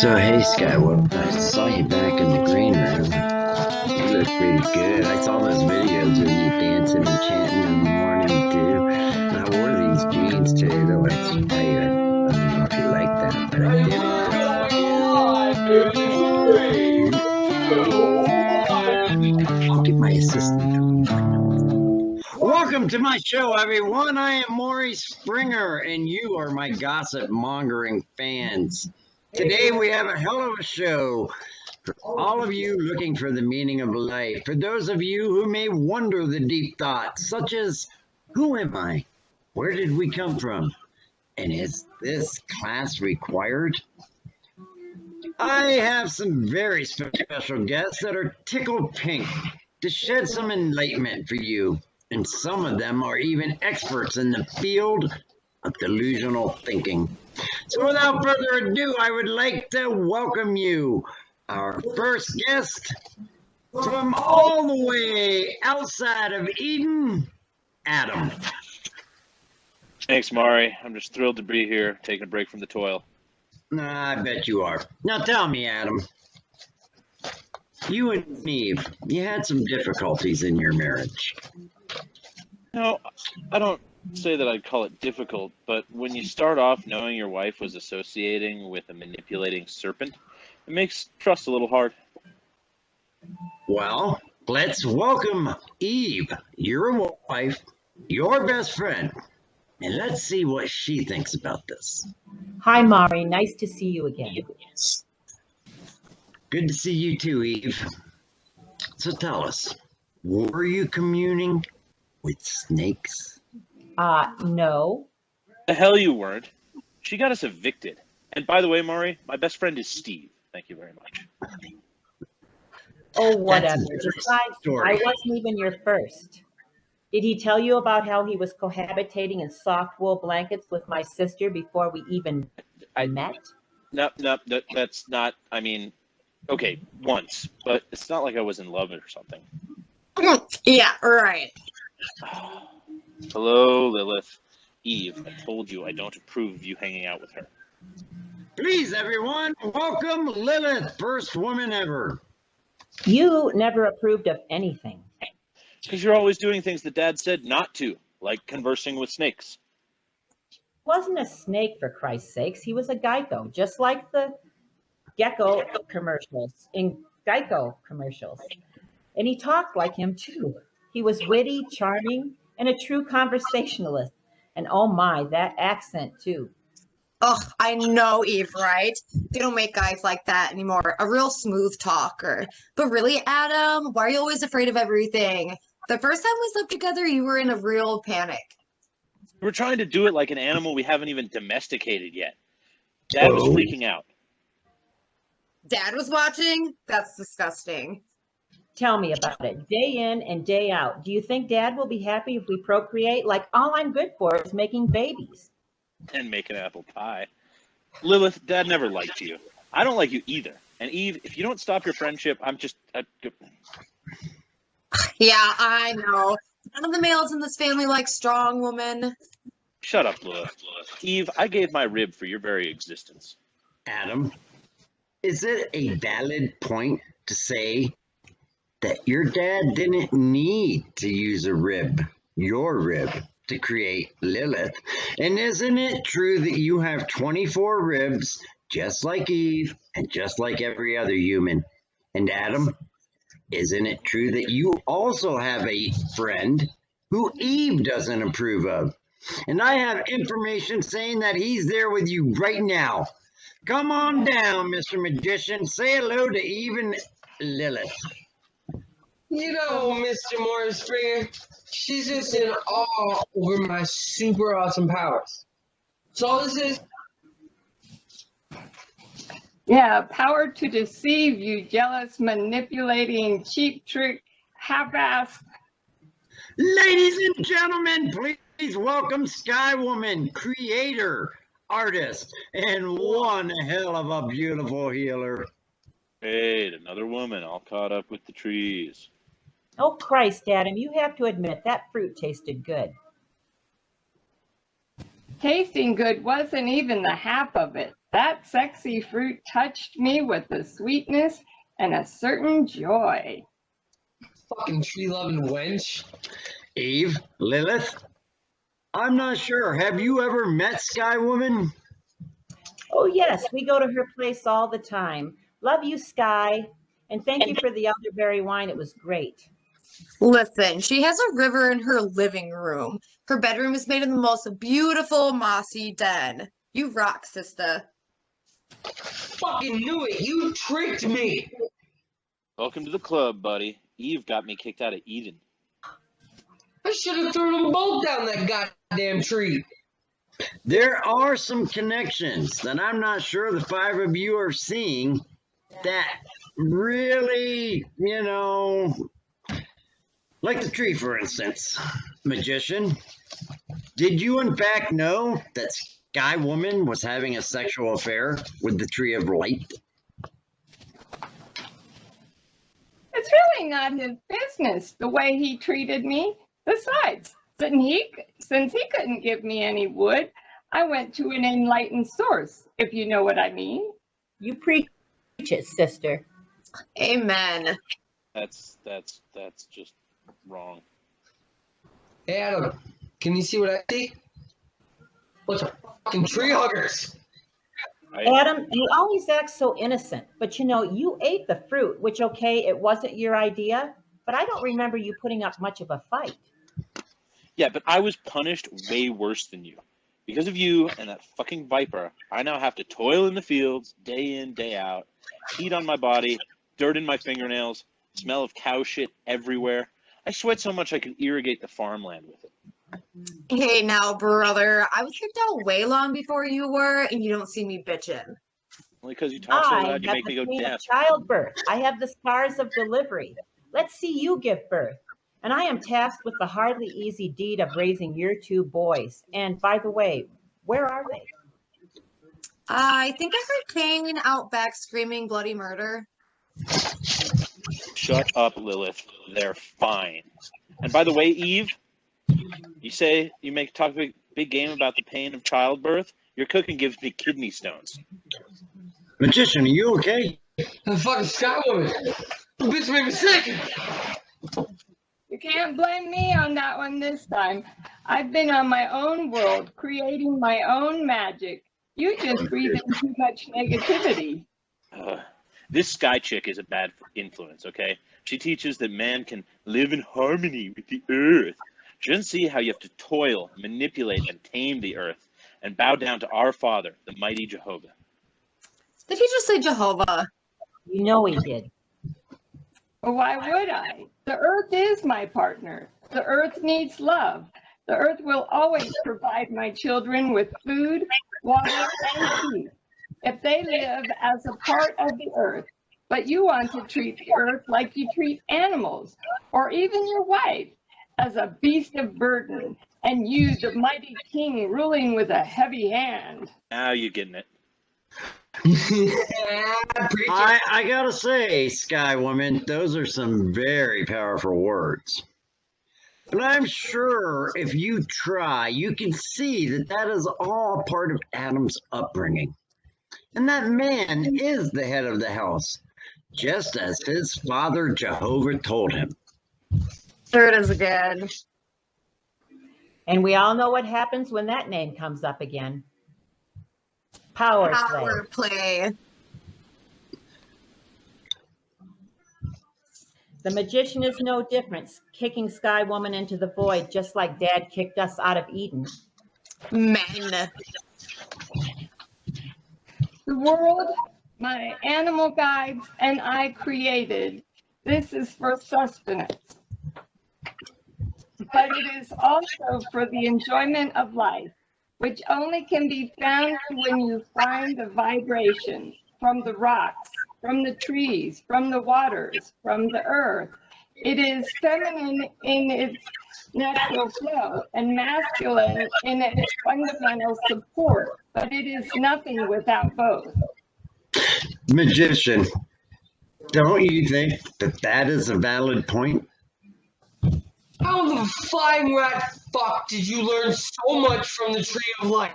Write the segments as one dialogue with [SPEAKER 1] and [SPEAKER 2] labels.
[SPEAKER 1] So hey Skywalker, I saw you back in the green room. You look pretty good. I saw those videos of you dancing and chanting in the morning too. And I wore these jeans today though. It's tight. I don't know if you like that, but I did. I'll get my assistant. Welcome to my show, everyone. I am Maurice Springer, and you are my gossip mongering fans. Today we have a hell of a show for all of you looking for the meaning of life. For those of you who may wonder the deep thoughts, such as, who am I? Where did we come from? And is this class required? I have some very special guests that are tickled pink to shed some enlightenment for you. And some of them are even experts in the field of delusional thinking. So without further ado, I would like to welcome you, our first guest from all the way outside of Eden, Adam.
[SPEAKER 2] Thanks, Maury. I'm just thrilled to be here, taking a break from the toil.
[SPEAKER 1] I bet you are. Now tell me, Adam, you and Eve, you had some difficulties in your marriage.
[SPEAKER 2] No, I don't say that I'd call it difficult, but when you start off knowing your wife was associating with a manipulating serpent, it makes trust a little hard.
[SPEAKER 1] Well, let's welcome Eve, your wife, your best friend, and let's see what she thinks about this.
[SPEAKER 3] Hi, Maury. Nice to see you again.
[SPEAKER 1] Good to see you too, Eve. So tell us, were you communing with snakes?
[SPEAKER 3] No.
[SPEAKER 2] The hell you weren't. She got us evicted. And by the way, Maury, my best friend is Steve. Thank you very much.
[SPEAKER 3] Oh, whatever.
[SPEAKER 1] Besides,
[SPEAKER 3] I wasn't even your first. Did he tell you about how he was cohabitating in soft wool blankets with my sister before we even met?
[SPEAKER 2] No, that's not, okay, once, but it's not like I was in love or something.
[SPEAKER 4] Yeah, right.
[SPEAKER 2] Hello, Lilith. Eve, I told you I don't approve of you hanging out with her.
[SPEAKER 1] Please, everyone, welcome Lilith, first woman ever.
[SPEAKER 3] You never approved of anything.
[SPEAKER 2] Because you're always doing things that Dad said not to, like conversing with snakes.
[SPEAKER 3] Wasn't a snake, for Christ's sakes. He was a Geico, just like the Gecko commercials in Geico commercials. And he talked like him, too. He was witty, charming, and a true conversationalist. And oh my, that accent, too.
[SPEAKER 4] Oh, I know, Eve, right? They don't make guys like that anymore. A real smooth talker. But really, Adam, why are you always afraid of everything? The first time we slept together, you were in a real panic.
[SPEAKER 2] We're trying to do it like an animal we haven't even domesticated yet. Dad was freaking out.
[SPEAKER 4] Dad was watching? That's disgusting.
[SPEAKER 3] Tell me about it. Day in and day out. Do you think Dad will be happy if we procreate? Like, all I'm good for is making babies.
[SPEAKER 2] And making apple pie. Lilith, Dad never liked you. I don't like you either. And Eve, if you don't stop your friendship,
[SPEAKER 4] Yeah, I know. None of the males in this family like strong women.
[SPEAKER 2] Shut up, Lilith. Eve, I gave my rib for your very existence.
[SPEAKER 1] Adam, is it a valid point to say that your dad didn't need to use a rib, your rib, to create Lilith? And isn't it true that you have 24 ribs, just like Eve, and just like every other human? And Adam, isn't it true that you also have a friend who Eve doesn't approve of? And I have information saying that he's there with you right now. Come on down, Mr. Magician. Say hello to Eve and Lilith.
[SPEAKER 5] You know, Mr. Maurice Springer, she's just in awe over my super awesome powers. So all this is.
[SPEAKER 6] Yeah, power to deceive, you jealous, manipulating, cheap trick, half-ass.
[SPEAKER 1] Ladies and gentlemen, please welcome Sky Woman, creator, artist, and one hell of a beautiful healer.
[SPEAKER 2] Hey, another woman all caught up with the trees.
[SPEAKER 3] Oh, Christ, Adam, you have to admit that fruit tasted good.
[SPEAKER 6] Tasting good wasn't even the half of it. That sexy fruit touched me with a sweetness and a certain joy.
[SPEAKER 5] Fucking tree-loving wench.
[SPEAKER 1] Eve, Lilith, I'm not sure. Have you ever met Sky Woman?
[SPEAKER 3] Oh, yes, we go to her place all the time. Love you, Sky. And thank you for the elderberry wine. It was great.
[SPEAKER 4] Listen, she has a river in her living room. Her bedroom is made in the most beautiful mossy den. You rock, sister.
[SPEAKER 5] Fucking knew it. You tricked me.
[SPEAKER 2] Welcome to the club, buddy. Eve got me kicked out of Eden.
[SPEAKER 5] I should have thrown them both down that goddamn tree.
[SPEAKER 1] There are some connections that I'm not sure the five of you are seeing that really, like the tree, for instance. Magician, did you in fact know that Sky Woman was having a sexual affair with the Tree of Light?
[SPEAKER 6] It's really not his business the way he treated me. Besides, since he couldn't give me any wood, I went to an enlightened source, if you know what I mean.
[SPEAKER 3] You preach it, sister.
[SPEAKER 4] Amen.
[SPEAKER 2] That's just wrong.
[SPEAKER 5] Hey, Adam, can you see what I see? Bunch of fucking tree huggers.
[SPEAKER 3] Adam, you always act so innocent, but you ate the fruit, which, okay, it wasn't your idea, but I don't remember you putting up much of a fight.
[SPEAKER 2] Yeah, but I was punished way worse than you. Because of you and that fucking viper, I now have to toil in the fields, day in, day out, heat on my body, dirt in my fingernails, smell of cow shit everywhere. I sweat so much I could irrigate the farmland with it.
[SPEAKER 4] Hey now, brother. I was kicked out way long before you were, and you don't see me bitching.
[SPEAKER 2] Only because you talk so
[SPEAKER 3] I
[SPEAKER 2] loud, you
[SPEAKER 3] have
[SPEAKER 2] make me
[SPEAKER 3] the
[SPEAKER 2] go
[SPEAKER 3] pain of
[SPEAKER 2] deaf.
[SPEAKER 3] childbirth. I have the scars of delivery. Let's see you give birth. And I am tasked with the hardly easy deed of raising your two boys. And by the way, where are they?
[SPEAKER 4] I think I heard Kane out back screaming bloody murder.
[SPEAKER 2] Shut up, Lilith. They're fine. And by the way, Eve, you say you talk a big game about the pain of childbirth. Your cooking gives me kidney stones.
[SPEAKER 1] Magician, are you okay?
[SPEAKER 5] The fucking Sky Woman. The bitch made me sick.
[SPEAKER 6] You can't blame me on that one this time. I've been on my own world, creating my own magic. You just breathe in too much negativity.
[SPEAKER 2] This Sky chick is a bad influence, okay? She teaches that man can live in harmony with the earth. She doesn't see how you have to toil, manipulate, and tame the earth, and bow down to our Father, the mighty Jehovah.
[SPEAKER 4] Did he just say Jehovah?
[SPEAKER 3] You know he did.
[SPEAKER 6] Well, why would I? The earth is my partner. The earth needs love. The earth will always provide my children with food, water, and peace if they live as a part of the earth. But you want to treat the earth like you treat animals, or even your wife, as a beast of burden, and you, the mighty king, ruling with a heavy hand.
[SPEAKER 2] Now you're getting it.
[SPEAKER 1] I gotta say, Sky Woman, those are some very powerful words. But I'm sure if you try, you can see that is all part of Adam's upbringing. And that man is the head of the house, just as his father Jehovah told him.
[SPEAKER 4] There it is again.
[SPEAKER 3] And we all know what happens when that name comes up again. Power play.
[SPEAKER 4] Power play.
[SPEAKER 3] The magician is no different, kicking Sky Woman into the void, just like Dad kicked us out of Eden.
[SPEAKER 4] Men.
[SPEAKER 6] The world, my animal guides, and I created. This is for sustenance. But it is also for the enjoyment of life, which only can be found when you find the vibration from the rocks, from the trees, from the waters, from the earth. It is feminine in its natural flow and masculine in its fundamental support, but it is nothing without both.
[SPEAKER 1] Magician, don't you think that is a valid point?
[SPEAKER 5] How the flying rat fuck did you learn so much from the Tree of Life?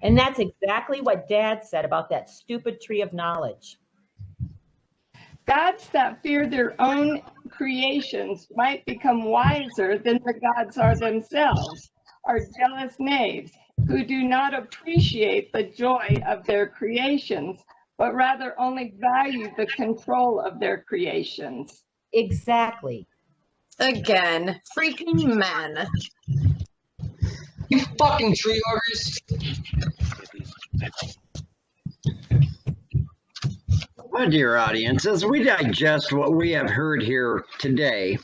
[SPEAKER 3] And that's exactly what Dad said about that stupid tree of knowledge.
[SPEAKER 6] Gods that fear their own creations might become wiser than the gods are themselves, are jealous knaves who do not appreciate the joy of their creations, but rather only value the control of their creations.
[SPEAKER 3] Exactly.
[SPEAKER 4] Again, freaking men.
[SPEAKER 5] You fucking tree huggers.
[SPEAKER 1] My dear audience, as we digest what we have heard here today,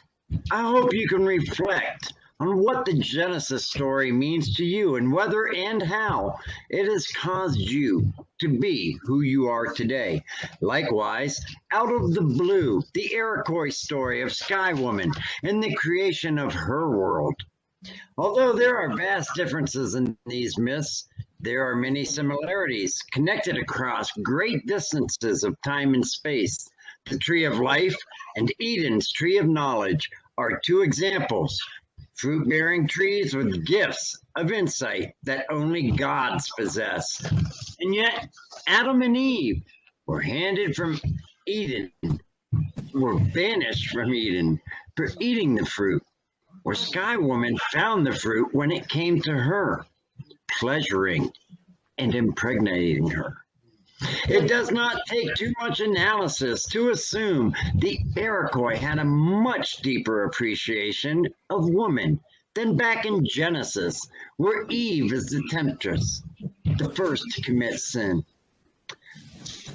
[SPEAKER 1] I hope you can reflect on what the Genesis story means to you and whether and how it has caused you to be who you are today. Likewise, out of the blue, the Iroquois story of Sky Woman and the creation of her world. Although there are vast differences in these myths, there are many similarities connected across great distances of time and space. The Tree of Life and Eden's Tree of Knowledge are two examples. Fruit-bearing trees with gifts of insight that only gods possess. And yet, Adam and Eve were handed from Eden, were banished from Eden for eating the fruit, where Sky Woman found the fruit when it came to her, pleasuring and impregnating her. It does not take too much analysis to assume the Iroquois had a much deeper appreciation of woman than back in Genesis, where Eve is the temptress, the first to commit sin.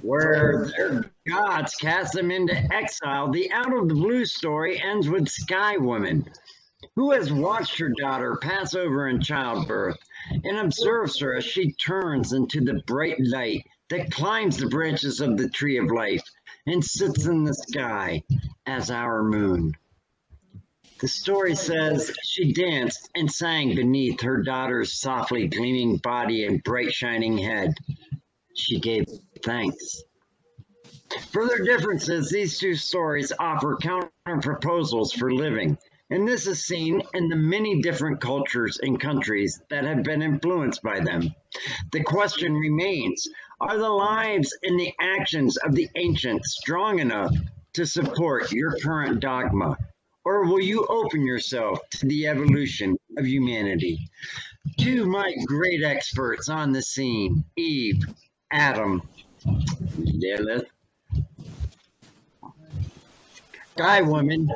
[SPEAKER 1] Where their gods cast them into exile, the Out of the Blue story ends with Sky Woman, who has watched her daughter pass over in childbirth and observes her as she turns into the bright light that climbs the branches of the Tree of Life and sits in the sky as our moon. The story says she danced and sang beneath her daughter's softly gleaming body and bright shining head. She gave thanks. For their differences, these two stories offer counter proposals for living, and this is seen in the many different cultures and countries that have been influenced by them. The question remains, are the lives and the actions of the ancients strong enough to support your current dogma? Or will you open yourself to the evolution of humanity? To my great experts on the scene, Eve, Adam, Lilith, Sky Woman,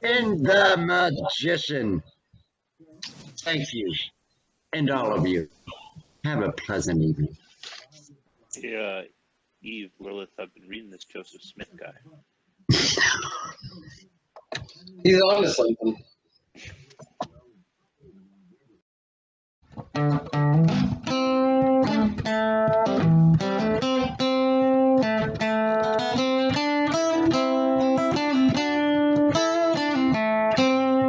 [SPEAKER 1] and the Magician. Thank you, and all of you. Have a pleasant evening.
[SPEAKER 2] Yeah, Eve, Lilith, I've been reading this Joseph Smith guy.
[SPEAKER 5] He's on to something.